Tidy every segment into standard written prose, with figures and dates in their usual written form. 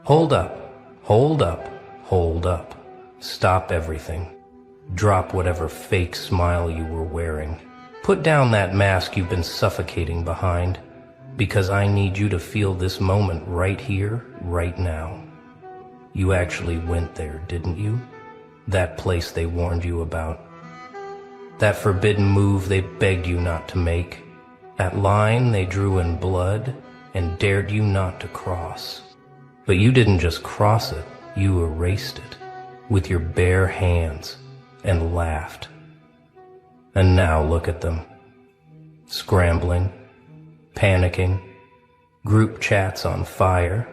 Hold up, hold up, hold up. Stop everything. Drop whatever fake smile you were wearing. Put down that mask you've been suffocating behind, because I need you to feel this moment right here, right now. You actually went there, didn't you? That place they warned you about. That forbidden move they begged you not to make. That line they drew in blood and dared you not to cross. But you didn't just cross it, you erased it with your bare hands and laughed. And now look at them. Scrambling, panicking, group chats on fire,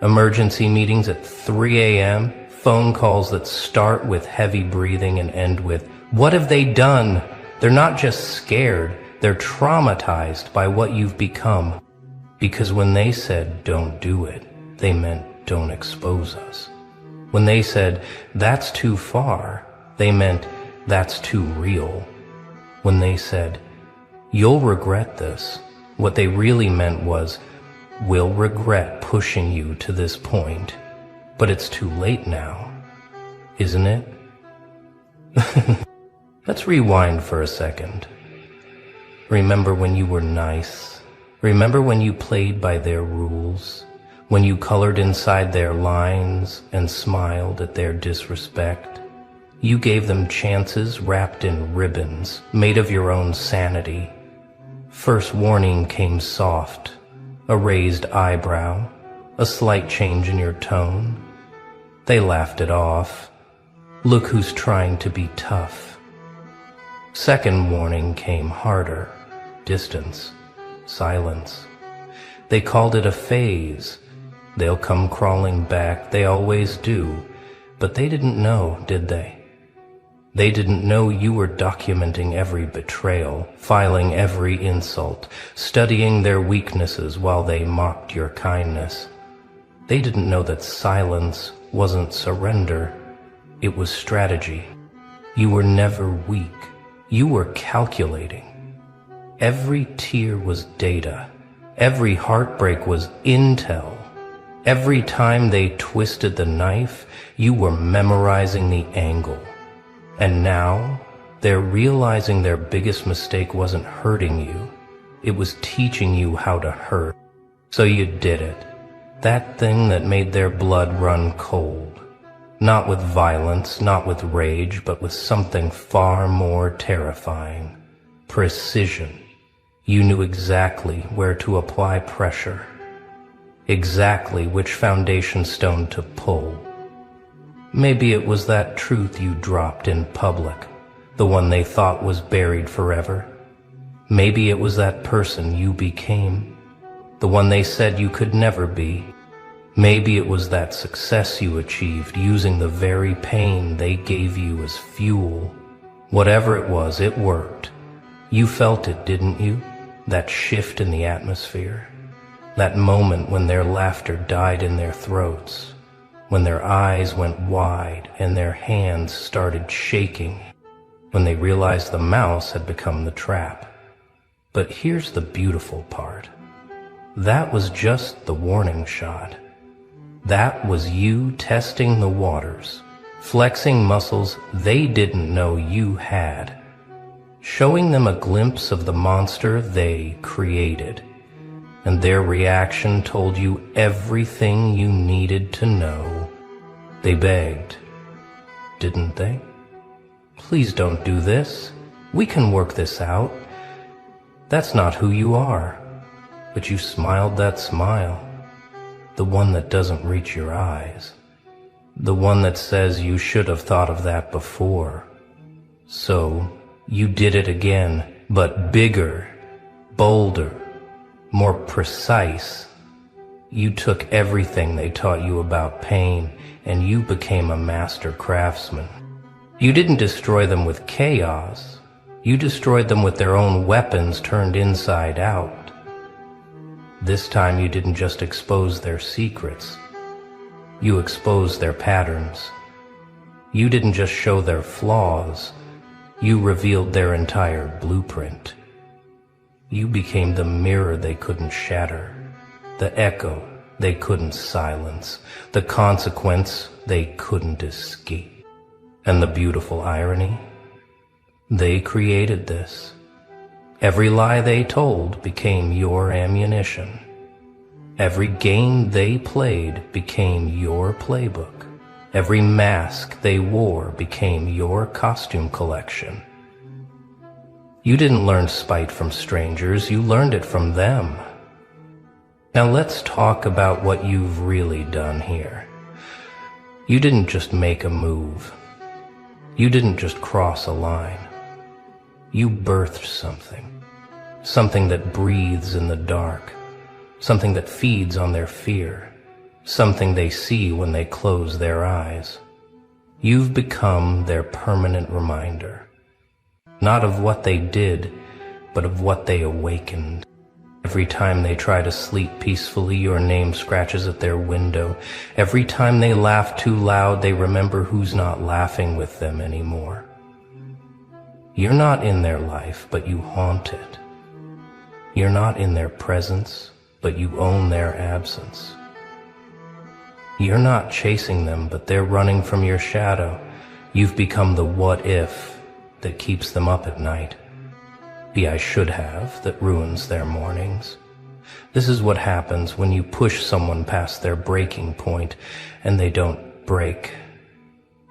emergency meetings at 3 a.m., phone calls that start with heavy breathing and end with, "What have they done?" They're not just scared, they're traumatized by what you've become. Because when they said, "Don't do it," they meant, "Don't expose us." When they said, "That's too far," they meant, "That's too real." When they said, "You'll regret this," what they really meant was, "We'll regret pushing you to this point, but it's too late now, isn't it?" Let's rewind for a second. Remember when you were nice? Remember when you played by their rules? When you colored inside their lines and smiled at their disrespect? You gave them chances wrapped in ribbons, made of your own sanity. First warning came soft, a raised eyebrow, a slight change in your tone. They laughed it off. Look who's trying to be tough. Second warning came harder, distance, silence. They called it a phase. They'll come crawling back, they always do. But they didn't know, did they? They didn't know you were documenting every betrayal, filing every insult, studying their weaknesses while they mocked your kindness. They didn't know that silence wasn't surrender, it was strategy. You were never weak, you were calculating. Every tear was data, every heartbreak was intel. Every time they twisted the knife, you were memorizing the angle. And now, they're realizing their biggest mistake wasn't hurting you. It was teaching you how to hurt. So you did it. That thing that made their blood run cold. Not with violence, not with rage, but with something far more terrifying. Precision. You knew exactly where to apply pressure. Exactly which foundation stone to pull. Maybe it was that truth you dropped in public, the one they thought was buried forever. Maybe it was that person you became, the one they said you could never be. Maybe it was that success you achieved using the very pain they gave you as fuel. Whatever it was, it worked. You felt it, didn't you? That shift in the atmosphere. That moment when their laughter died in their throats, when their eyes went wide and their hands started shaking, when they realized the mouse had become the trap. But here's the beautiful part. That was just the warning shot. That was you testing the waters, flexing muscles they didn't know you had, showing them a glimpse of the monster they created. And their reaction told you everything you needed to know. They begged, didn't they? Please don't do this. We can work this out. That's not who you are. But you smiled that smile, the one that doesn't reach your eyes, the one that says you should have thought of that before. So you did it again, but bigger, bolder, more precise. You took everything they taught you about pain, and you became a master craftsman. You didn't destroy them with chaos. You destroyed them with their own weapons turned inside out. This time you didn't just expose their secrets. You exposed their patterns. You didn't just show their flaws. You revealed their entire blueprint. You became the mirror they couldn't shatter, the echo they couldn't silence, the consequence they couldn't escape. And the beautiful irony? They created this. Every lie they told became your ammunition. Every game they played became your playbook. Every mask they wore became your costume collection. You didn't learn spite from strangers, you learned it from them. Now let's talk about what you've really done here. You didn't just make a move. You didn't just cross a line. You birthed something. Something that breathes in the dark. Something that feeds on their fear. Something they see when they close their eyes. You've become their permanent reminder. Not of what they did, but of what they awakened. Every time they try to sleep peacefully, your name scratches at their window. Every time they laugh too loud, they remember who's not laughing with them anymore. You're not in their life, but you haunt it. You're not in their presence, but you own their absence. You're not chasing them, but they're running from your shadow. You've become the what if that keeps them up at night. The I should have that ruins their mornings. This is what happens when you push someone past their breaking point and they don't break.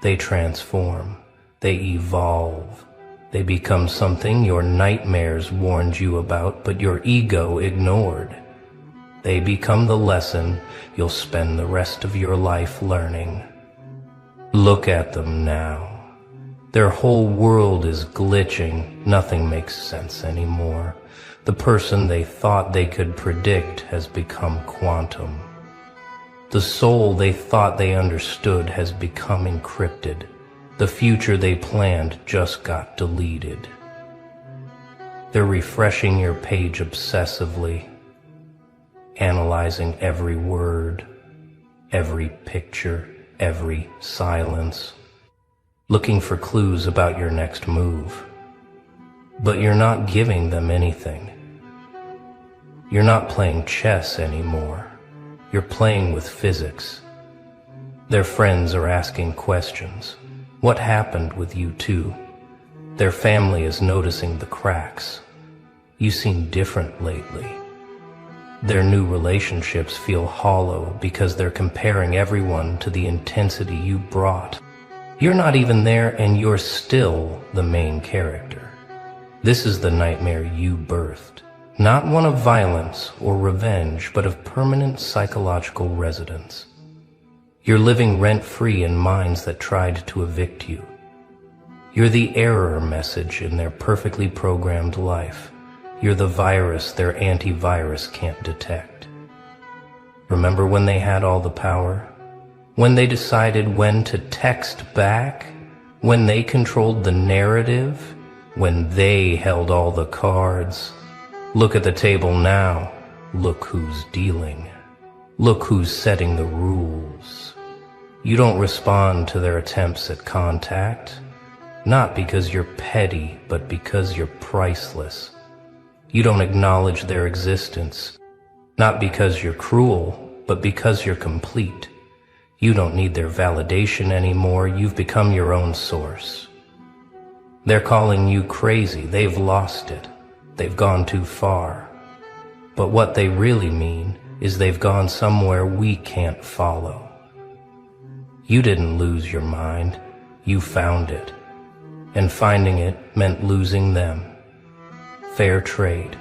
They transform. They evolve. They become something your nightmares warned you about, but your ego ignored. They become the lesson you'll spend the rest of your life learning. Look at them now. Their whole world is glitching. Nothing makes sense anymore. The person they thought they could predict has become quantum. The soul they thought they understood has become encrypted. The future they planned just got deleted. They're refreshing your page obsessively, analyzing every word, every picture, every silence, looking for clues about your next move. But you're not giving them anything. You're not playing chess anymore. You're playing with physics. Their friends are asking questions. What happened with you two? Their family is noticing the cracks. You seem different lately. Their new relationships feel hollow because they're comparing everyone to the intensity you brought. You're not even there and you're still the main character. This is the nightmare you birthed. Not one of violence or revenge, but of permanent psychological residence. You're living rent-free in minds that tried to evict you. You're the error message in their perfectly programmed life. You're the virus their antivirus can't detect. Remember when they had all the power? When they decided when to text back? When they controlled the narrative? When they held all the cards? Look at the table now. Look who's dealing. Look who's setting the rules. You don't respond to their attempts at contact, not because you're petty, but because you're priceless. You don't acknowledge their existence, not because you're cruel, but because you're complete. You don't need their validation anymore. You've become your own source. They're calling you crazy. They've lost it. They've gone too far. But what they really mean is they've gone somewhere we can't follow. You didn't lose your mind. You found it. And finding it meant losing them. Fair trade.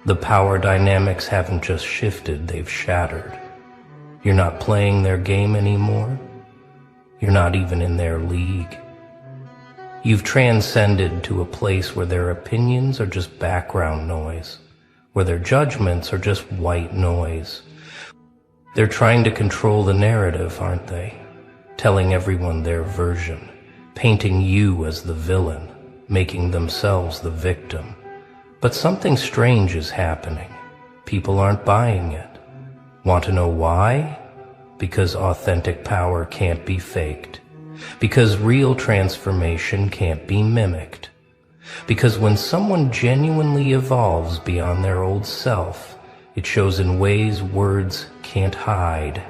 The power dynamics haven't just shifted, they've shattered. You're not playing their game anymore. You're not even in their league. You've transcended to a place where their opinions are just background noise, where their judgments are just white noise. They're trying to control the narrative, aren't they? Telling everyone their version, painting you as the villain, making themselves the victim. But something strange is happening. People aren't buying it. Want to know why? Because authentic power can't be faked. Because real transformation can't be mimicked. Because when someone genuinely evolves beyond their old self, It shows in ways words can't hide.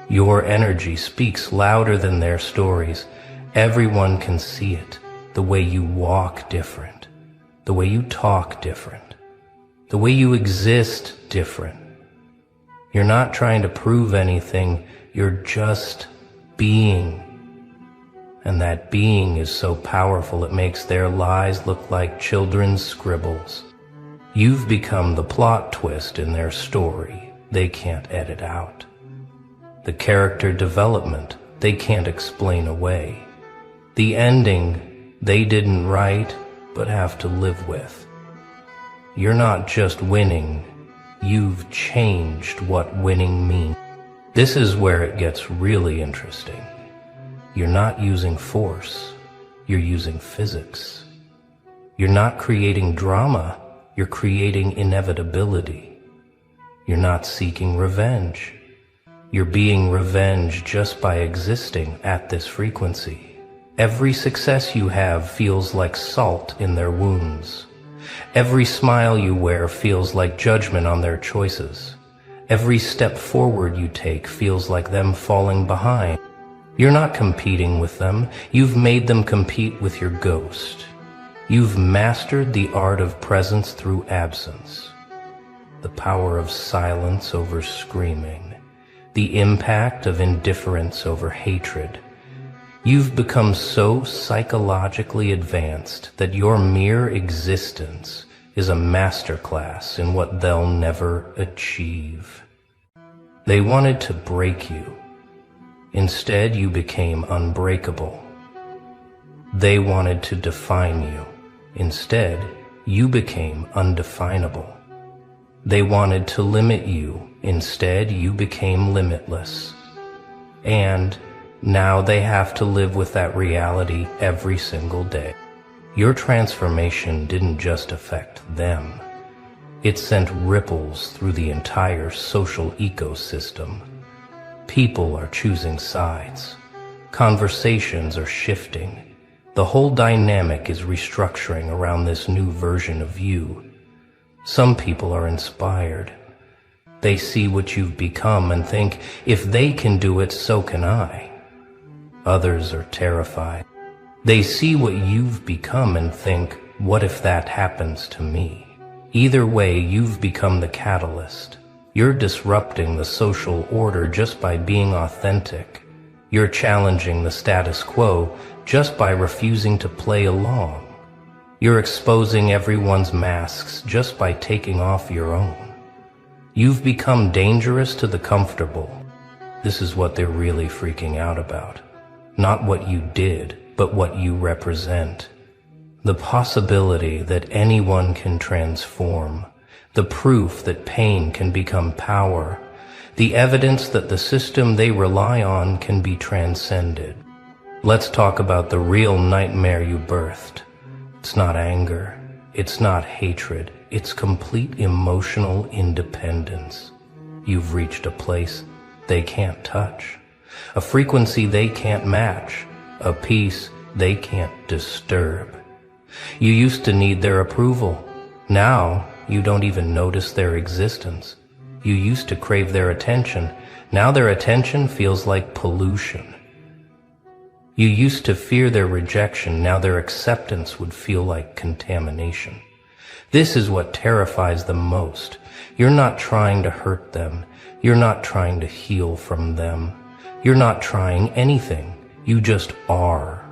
Your energy speaks louder than their stories. Everyone can see it. The way you walk different. The way you talk different. The way you exist different. You're not trying to prove anything. You're just being. And that being is so powerful it makes their lies look like children's scribbles. You've become the plot twist in their story they can't edit out. The character development they can't explain away. The ending they didn't write but have to live with. You're not just winning, you've changed what winning means. This is where it gets really interesting. You're not using force, you're using physics. You're not creating drama, you're creating inevitability. You're not seeking revenge. You're being revenged just by existing at this frequency. Every success you have feels like salt in their wounds. Every smile you wear feels like judgment on their choices. Every step forward you take feels like them falling behind. You're not competing with them. You've made them compete with your ghost. You've mastered the art of presence through absence. The power of silence over screaming. The impact of indifference over hatred. You've become so psychologically advanced that your mere existence is a masterclass in what they'll never achieve. They wanted to break you. Instead, you became unbreakable. They wanted to define you. Instead, you became undefinable. They wanted to limit you. Instead, you became limitless. And now they have to live with that reality every single day. Your transformation didn't just affect them. It sent ripples through the entire social ecosystem. People are choosing sides. Conversations are shifting. The whole dynamic is restructuring around this new version of you. Some people are inspired. They see what you've become and think, if they can do it, so can I. Others are terrified. They see what you've become and think, what if that happens to me? Either way, you've become the catalyst. You're disrupting the social order just by being authentic. You're challenging the status quo just by refusing to play along. You're exposing everyone's masks just by taking off your own. You've become dangerous to the comfortable. This is what they're really freaking out about. Not what you did, but what you represent. The possibility that anyone can transform. The proof that pain can become power. The evidence that the system they rely on can be transcended. Let's talk about the real nightmare you birthed. It's not anger. It's not hatred. It's complete emotional independence. You've reached a place they can't touch. A frequency they can't match. A peace they can't disturb. You used to need their approval. Now, you don't even notice their existence. You used to crave their attention. Now their attention feels like pollution. You used to fear their rejection. Now their acceptance would feel like contamination. This is what terrifies them most. You're not trying to hurt them. You're not trying to heal from them. You're not trying anything. You just are.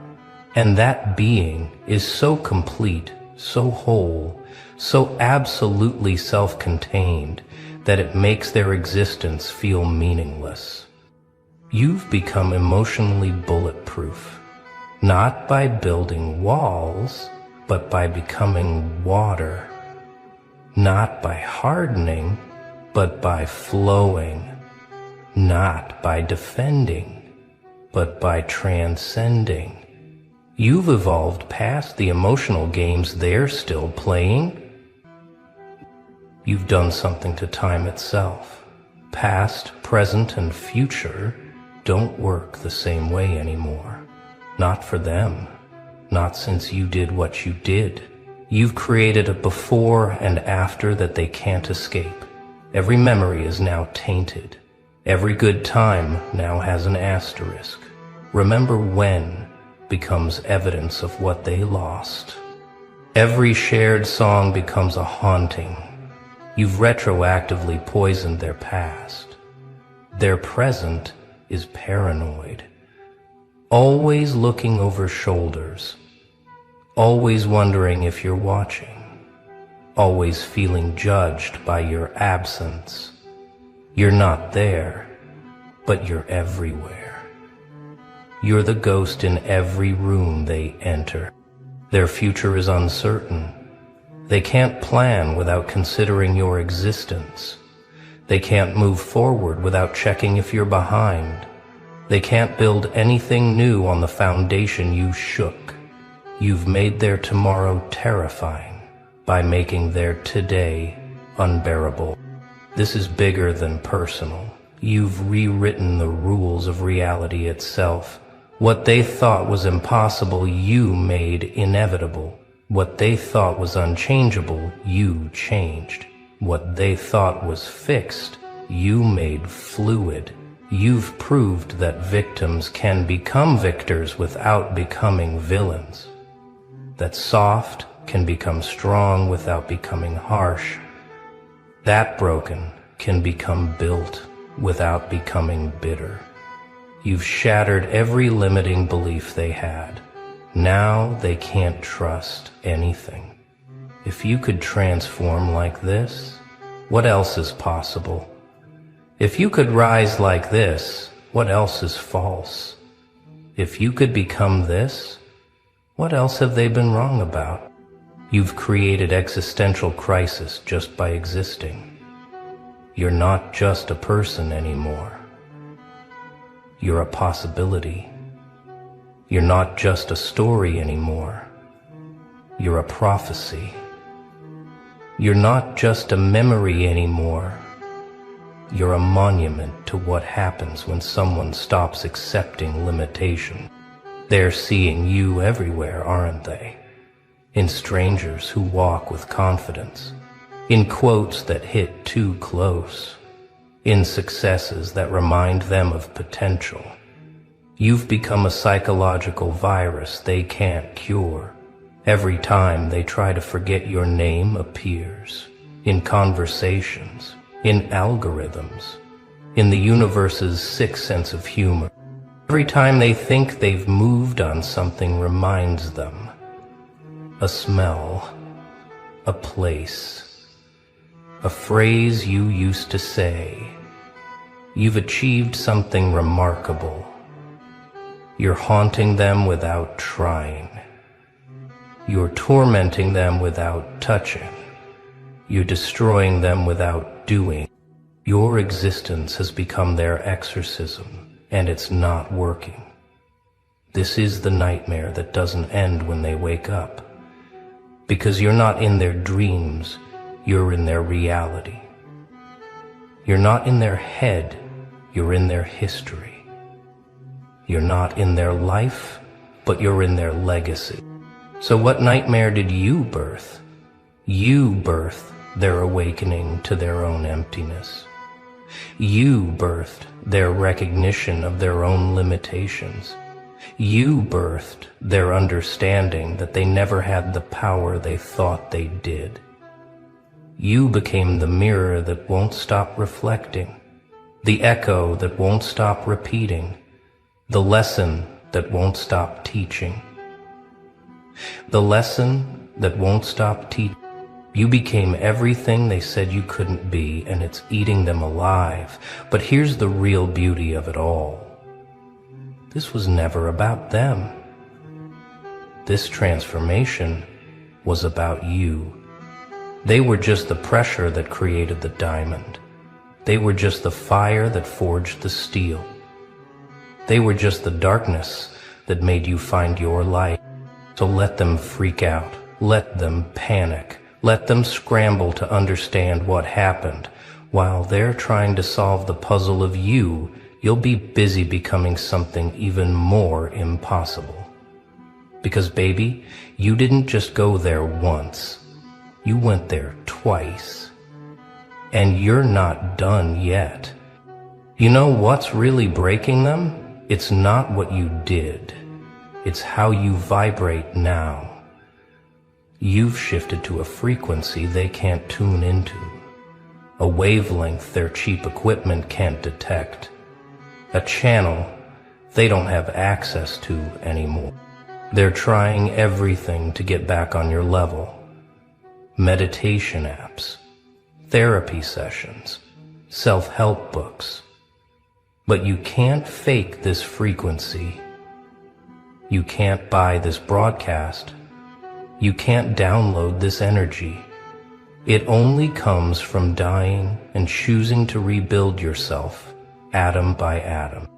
And that being is so complete, so whole, so absolutely self-contained that it makes their existence feel meaningless. You've become emotionally bulletproof, not by building walls, but by becoming water. Not by hardening, but by flowing. Not by defending, but by transcending. You've evolved past the emotional games they're still playing. You've done something to time itself. Past, present, and future don't work the same way anymore. Not for them. Not since you did what you did. You've created a before and after that they can't escape. Every memory is now tainted. Every good time now has an asterisk. Remember when becomes evidence of what they lost. Every shared song becomes a haunting. You've retroactively poisoned their past. Their present is paranoid, always looking over shoulders, always wondering if you're watching, always feeling judged by your absence. You're not there, but you're everywhere. You're the ghost in every room they enter. Their future is uncertain. They can't plan without considering your existence. They can't move forward without checking if you're behind. They can't build anything new on the foundation you shook. You've made their tomorrow terrifying by making their today unbearable. This is bigger than personal. You've rewritten the rules of reality itself. What they thought was impossible, you made inevitable. What they thought was unchangeable, you changed. What they thought was fixed, you made fluid. You've proved that victims can become victors without becoming villains. That soft can become strong without becoming harsh. That broken can become built without becoming bitter. You've shattered every limiting belief they had. Now they can't trust anything. If you could transform like this, what else is possible? If you could rise like this, what else is false? If you could become this, what else have they been wrong about? You've created existential crisis just by existing. You're not just a person anymore. You're a possibility. You're not just a story anymore. You're a prophecy. You're not just a memory anymore. You're a monument to what happens when someone stops accepting limitation. They're seeing you everywhere, aren't they? In strangers who walk with confidence, in quotes that hit too close, in successes that remind them of potential. You've become a psychological virus they can't cure. Every time they try to forget, your name appears in conversations, in algorithms, in the universe's sixth sense of humor. Every time they think they've moved on, something reminds them. A smell, a place, a phrase you used to say. You've achieved something remarkable. You're haunting them without trying. You're tormenting them without touching. You're destroying them without doing. Your existence has become their exorcism, and it's not working. This is the nightmare that doesn't end when they wake up. Because you're not in their dreams, you're in their reality. You're not in their head, you're in their history. You're not in their life, but you're in their legacy. So what nightmare did you birth? You birthed their awakening to their own emptiness. You birthed their recognition of their own limitations. You birthed their understanding that they never had the power they thought they did. You became the mirror that won't stop reflecting, the echo that won't stop repeating, the lesson that won't stop teaching. The lesson that won't stop teaching. You became everything they said you couldn't be, and it's eating them alive. But here's the real beauty of it all. This was never about them. This transformation was about you. They were just the pressure that created the diamond. They were just the fire that forged the steel. They were just the darkness that made you find your light. So let them freak out. Let them panic. Let them scramble to understand what happened. While they're trying to solve the puzzle of you, you'll be busy becoming something even more impossible. Because baby, you didn't just go there once. You went there twice. And you're not done yet. You know what's really breaking them? It's not what you did. It's how you vibrate now. You've shifted to a frequency they can't tune into, a wavelength their cheap equipment can't detect, a channel they don't have access to anymore. They're trying everything to get back on your level. Meditation apps, therapy sessions, self-help books. But you can't fake this frequency. You can't buy this broadcast. You can't download this energy. It only comes from dying and choosing to rebuild yourself, atom by atom.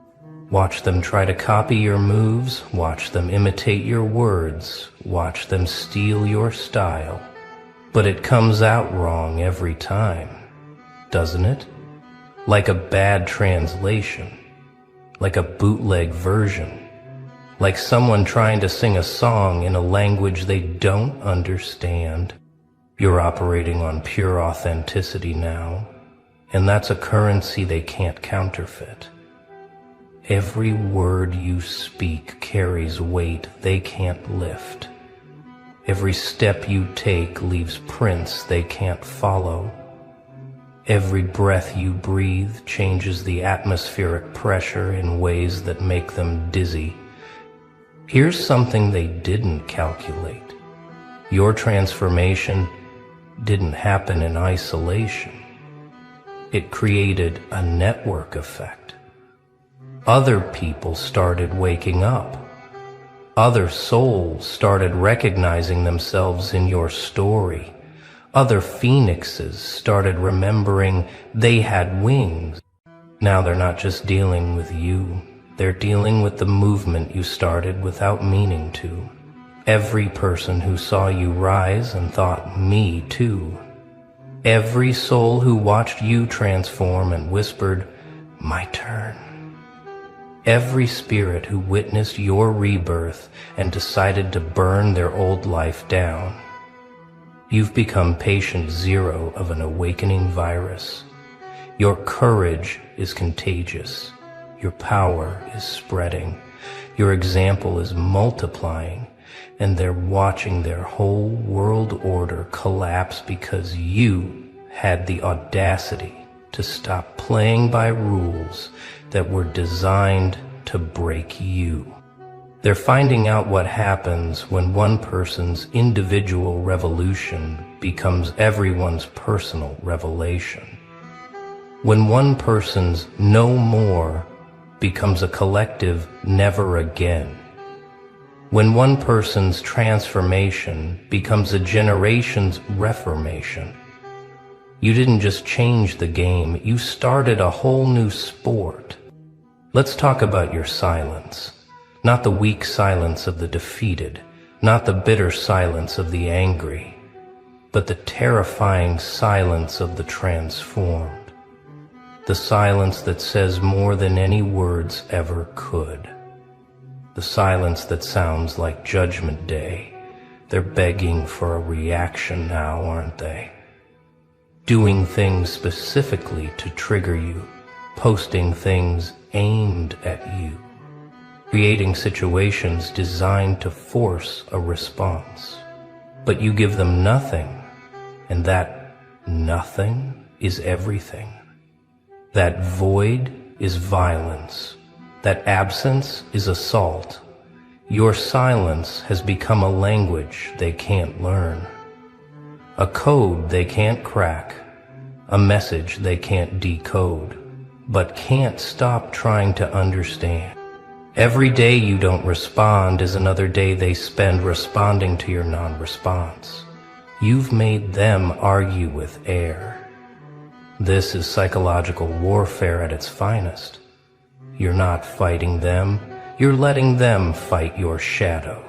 Watch them try to copy your moves, watch them imitate your words, watch them steal your style. But it comes out wrong every time, doesn't it? Like a bad translation, like a bootleg version, like someone trying to sing a song in a language they don't understand. You're operating on pure authenticity now, and that's a currency they can't counterfeit. Every word you speak carries weight they can't lift. Every step you take leaves prints they can't follow. Every breath you breathe changes the atmospheric pressure in ways that make them dizzy. Here's something they didn't calculate. Your transformation didn't happen in isolation. It created a network effect. Other people started waking up. Other souls started recognizing themselves in your story. Other phoenixes started remembering they had wings. Now they're not just dealing with you. They're dealing with the movement you started without meaning to. Every person who saw you rise and thought, me too. Every soul who watched you transform and whispered, my turn. Every spirit who witnessed your rebirth and decided to burn their old life down. You've become patient zero of an awakening virus. Your courage is contagious. Your power is spreading. Your example is multiplying. And they're watching their whole world order collapse because you had the audacity to stop playing by rules that were designed to break you. They're finding out what happens when one person's individual revolution becomes everyone's personal revelation. When one person's no more becomes a collective never again. When one person's transformation becomes a generation's reformation. You didn't just change the game, you started a whole new sport. Let's talk about your silence. Not the weak silence of the defeated, not the bitter silence of the angry, but the terrifying silence of the transformed. The silence that says more than any words ever could. The silence that sounds like Judgment Day. They're begging for a reaction now, aren't they? Doing things specifically to trigger you, posting things aimed at you, creating situations designed to force a response. But you give them nothing, and that nothing is everything. That void is violence. That absence is assault. Your silence has become a language they can't learn. A code they can't crack. A message they can't decode, but can't stop trying to understand. Every day you don't respond is another day they spend responding to your non-response. You've made them argue with air. This is psychological warfare at its finest. You're not fighting them, you're letting them fight your shadow.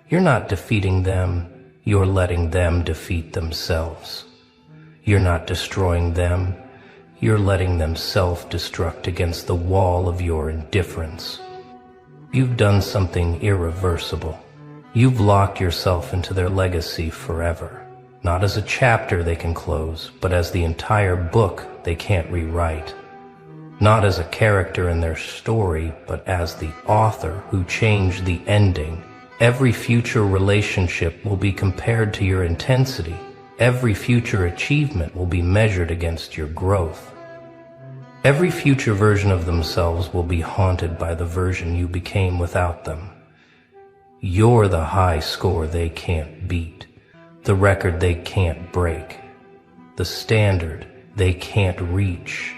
You're not defeating them, you're letting them defeat themselves. You're not destroying them, you're letting them self-destruct against the wall of your indifference. You've done something irreversible. You've locked yourself into their legacy forever. Not as a chapter they can close, but as the entire book they can't rewrite. Not as a character in their story, but as the author who changed the ending. Every future relationship will be compared to your intensity. Every future achievement will be measured against your growth. Every future version of themselves will be haunted by the version you became without them. You're the high score they can't beat, the record they can't break, the standard they can't reach.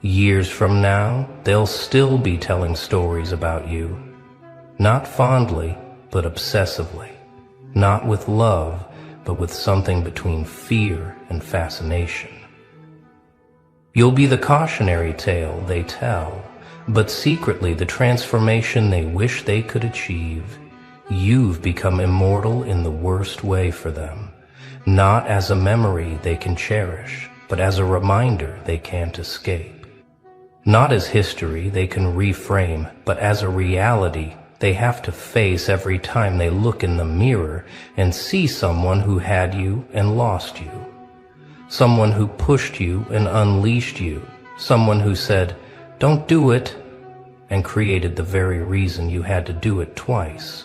Years from now, they'll still be telling stories about you. Not fondly, but obsessively. Not with love, but with something between fear and fascination. You'll be the cautionary tale they tell, but secretly the transformation they wish they could achieve. You've become immortal in the worst way for them, not as a memory they can cherish, but as a reminder they can't escape. Not as history they can reframe, but as a reality they have to face every time they look in the mirror and see someone who had you and lost you. Someone who pushed you and unleashed you. Someone who said, "Don't do it," and created the very reason you had to do it twice.